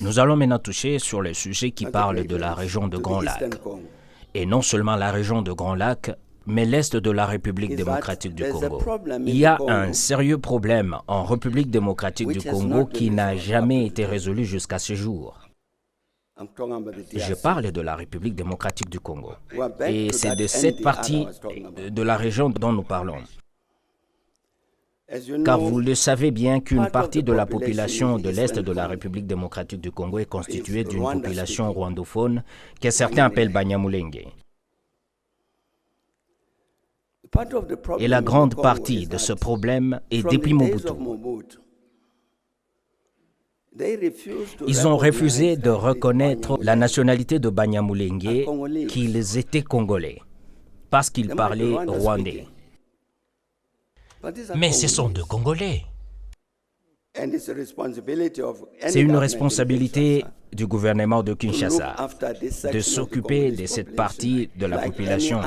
Nous allons maintenant toucher sur le sujet qui parle de la région de Grand Lac. Et non seulement la région de Grand Lac, mais l'Est de la République démocratique du Congo. Il y a un sérieux problème en République démocratique du Congo qui n'a jamais été résolu jusqu'à ce jour. Je parle de la République démocratique du Congo. Et c'est de cette partie de la région dont nous parlons. Car vous le savez bien qu'une partie de la population de l'Est de la République démocratique du Congo est constituée d'une population rwandophone que certains appellent Banyamulenge. Et la grande partie de ce problème est depuis Mobutu. Ils ont refusé de reconnaître la nationalité de Banyamulenge, qu'ils étaient congolais, parce qu'ils parlaient rwandais. Mais ce sont deux Congolais. C'est une responsabilité du gouvernement de Kinshasa de s'occuper de cette partie de la population,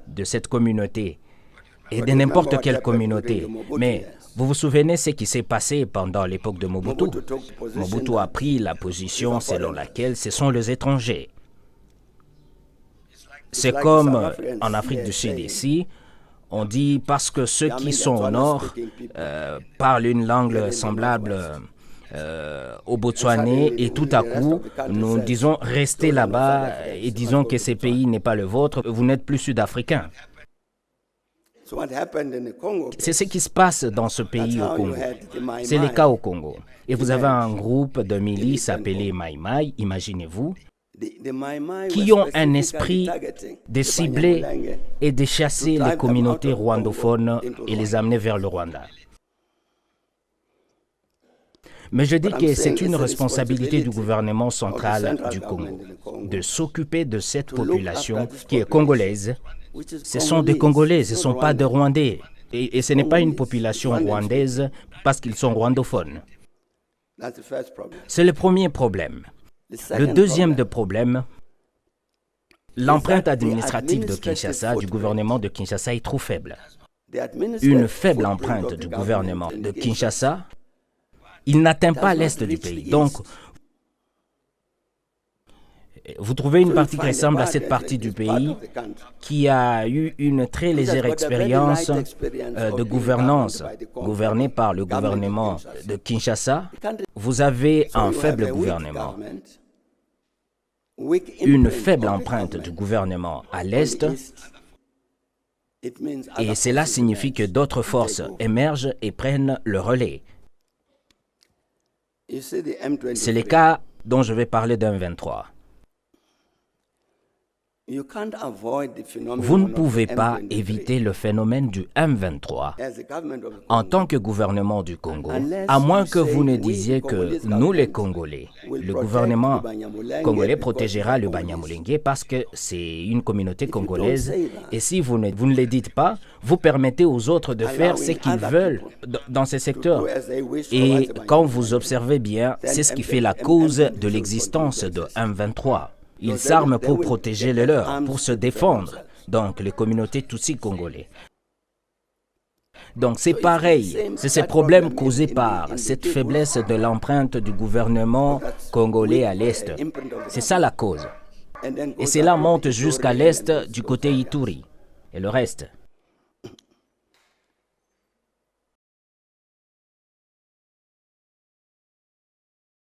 de cette communauté et de n'importe quelle communauté. Mais vous vous souvenez ce qui s'est passé pendant l'époque de Mobutu? Mobutu a pris la position selon laquelle ce sont les étrangers. C'est comme en Afrique du Sud ici, on dit parce que ceux qui sont au nord parlent une langue semblable au Botswanais et tout à coup, nous disons restez là-bas et disons que ce pays n'est pas le vôtre, vous n'êtes plus sud-africain. C'est ce qui se passe dans ce pays au Congo. C'est le cas au Congo. Et vous avez un groupe de milices appelé Mai Mai, imaginez-vous, qui ont un esprit de cibler et de chasser les communautés rwandophones et les amener vers le Rwanda. Mais je dis que c'est une responsabilité du gouvernement central du Congo de s'occuper de cette population qui est congolaise. Ce sont des Congolais, ce ne sont pas des Rwandais. Et ce n'est pas une population rwandaise parce qu'ils sont rwandophones. C'est le premier problème. Le deuxième problème, l'empreinte administrative de Kinshasa, du gouvernement de Kinshasa, est trop faible. Une faible empreinte du gouvernement de Kinshasa, il n'atteint pas l'est du pays. Donc, vous trouvez une partie qui ressemble à cette partie du pays qui a eu une très légère expérience de gouvernance, gouvernée par le gouvernement de Kinshasa. Vous avez un faible gouvernement, une faible empreinte du gouvernement à l'est, et cela signifie que d'autres forces émergent et prennent le relais. C'est le cas dont je vais parler d'un M23. Vous ne pouvez pas éviter le phénomène du M23 en tant que gouvernement du Congo, à moins que vous ne disiez que nous les Congolais, le gouvernement congolais protégera le Banyamulenge parce que c'est une communauté congolaise et si vous ne le dites pas, vous permettez aux autres de faire ce qu'ils veulent dans ces secteurs. Et quand vous observez bien, c'est ce qui fait la cause de l'existence de M23. Ils s'arment pour protéger les leurs, pour se défendre, donc les communautés Tutsi congolais. Donc c'est pareil, c'est ces problèmes causés par cette faiblesse de l'empreinte du gouvernement congolais à l'est. C'est ça la cause. Et cela monte jusqu'à l'est du côté Ituri et le reste.